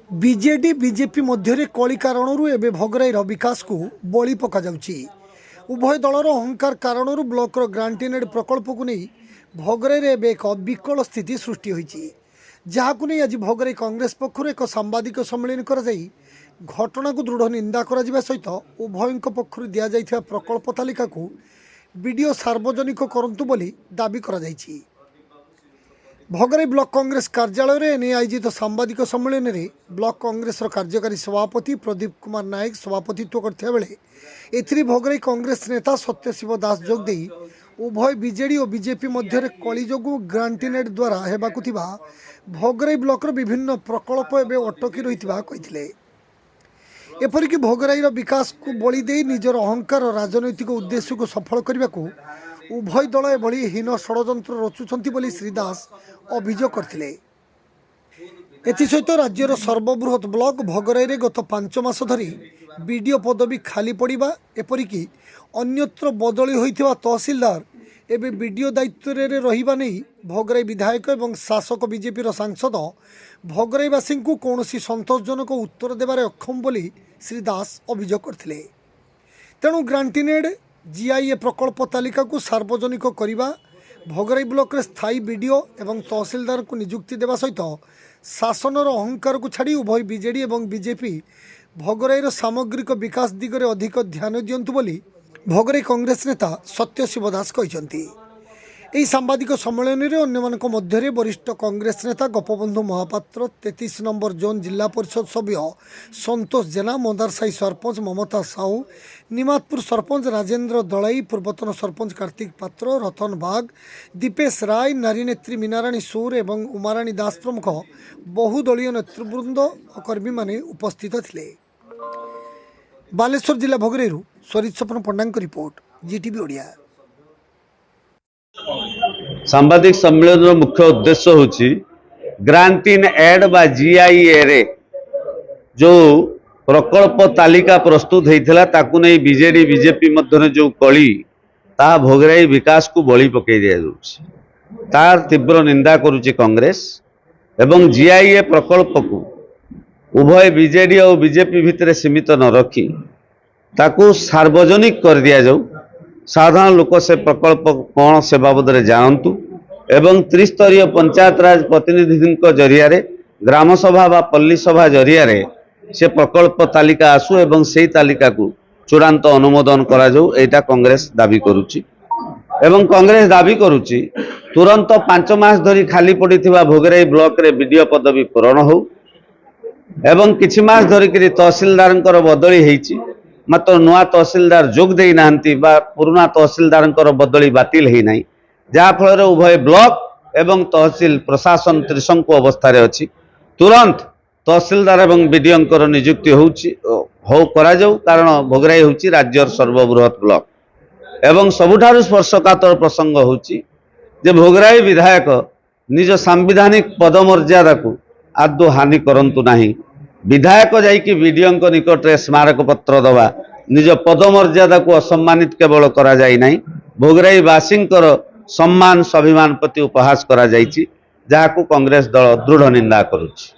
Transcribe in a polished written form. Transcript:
BJD BJP मध्य कली कारण एवं भोगराईर विकास को बलि पक उभय दलर अहंकार कारण ब्लॉकर ग्रांटीनेड प्रकल्प को नहीं भोगराईर एक विकल स्थिति सृष्टि होती जहां नहीं आज भोगराई कांग्रेस पक्षर एक सांबादिक सम्मेलन कर घटना को दृढ़ निंदा करा सहित उभय पक्षर दि जाइथिबा प्रकल्प तालिका को वीडियो सार्वजनिक करंतु बोली दाबी करा जाइछि। भोगराई ब्लॉक कांग्रेस कार्यालय में आयोजित सांबादिक सम्मेलन में ब्लॉक कांग्रेस कार्यकारी सभापति प्रदीप कुमार नायक सभापतित्व करते बेले एथिरे भोगराई कांग्रेस नेता सत्यशिव दास जोगदे उभय बीजेडी और बीजेपी मध्य कली जोगु ग्रांटीनेड द्वारा हेबाकु थिबा भोगराई ब्लॉकर विभिन्न प्रकल्प एवं अटकी रहिथिबा कहिथिले। एपरिक भोगराईर विकास को बलि दे निजर अहंकार और राजनैतिक उद्देश्य को सफल करने को उभय दल एभली हीन षड्यंत्र रचुंट बोली श्री दास अभियोग करथिले। एसहित राज्यर सर्वबृहत ब्लॉक भोगराई गत 5 मास धरी बीडीओ पदवी खाली पड़ा एपरिक अन्यत्र बदली होइथिबा तहसीलदार एवं बीडीओ दायित्व रहिबा नहीं भोगराई विधायक एवं शासक बीजेपी सांसद भोगराईवासी को कौन संतोषजनक उत्तर देवार अक्षम बोली श्री दास अभियोग करथिले। तेणु ग्रांटीनेड जीआईए प्रकल्प तालिका को सार्वजनिक करने भोगराई ब्लॉक स्थायी बीडीओ एवं तहसीलदार को नियुक्ति देवा सहित शासनर अहंकार को छाड़ी उभय बीजेडी एवं बीजेपी भोगराईर सामग्रिक विकास दिगरे अधिक ध्यान दियंतु बोली भोगराई कांग्रेस नेता सत्यशिव दास कहिसंती। एही सांबादिक सम्मेलन में अन्य मध्य वरिष्ठ कांग्रेस नेता गोपबंधु महापात्र 33 नंबर जोन जिला परिषद सभ्य संतोष जेना मंदारसाई सरपंच ममता साहू निमातपुर सरपंच राजेंद्र दलाई पूर्वतन सरपंच कार्तिक पात्र रतन बाग दीपेश राय नारीनेत्री मीनाराणी सूर एवं उमाराणी दास प्रमुख बहुदलीय नेतृवृंद और कर्मी माने उपस्थित थिले। बालेश्वर जिला भोगराई स्वरित स्वप्न पंडा रिपोर्ट जीटीवी ओडिया। सांबादिक सम्मेलन मुख्य उद्देश्य होची ग्रांटीन एड बा जीआईए रे जो प्रकल्प तालिका प्रस्तुत होता ताकू नहीं बीजेडी बीजेपी मध्य जो कली ता भोगराई विकास को बलि पकई दिया तार तीव्र निंदा करुची कांग्रेस एवं जीआईए प्रकल्प को उभय बीजेडी और बीजेपी भितर सीमित न रखी ताकू सार्वजनिक कर दिया जाऊ साधारण लोक से प्रकल्प कौन से बाबद जानतु एवं त्रिस्तरीय पंचायत राज प्रतिनिधि जरिया ग्राम सभा बा पल्ली सभा जरिया से प्रकल्प तालिका आसु एवं से तालिका को चूड़ांत अनुमोदन करा जाऊ एटा कांग्रेस दाबी करुची एवं कांग्रेस दाबी करुची तुरंत 5 मास धरी खाली पड़िथिबा भोगराई ब्लॉक रे बीडीओ पदवी पूरण हो एवं किछि मास धरिक तहसीलदार बदली होईची मात्र नुआ तहसीलदार जोग दे नांती बा पुराना तहसीलदार बदली बातिल है नहीं जहाँ फल उभय ब्लॉक एवं तहसील प्रशासन त्रिशंकु अवस्था अच्छी तुरंत तहसीलदार एवं बीडीओ नियुक्ति हो करा जाऊ कारण भोगराई होची राज्यर सर्वबृहत ब्लॉक एवं सबुठारु स्पर्शकातर प्रसंग होची जे भोगराई विधायक निज सांविधानिक पदमर्यादा को आदौ हानि करंतु नहीं विधायक जाइकी बीडीओ निकट में स्मारक पत्र दवा निज पदमर्यादा को असम्मानित केवल करा जाई नहीं भोगराई वासी सम्मान स्वाभिमान प्रति उपहास करा जाइछि जहां को कांग्रेस दल दृढ़ निंदा करुछि।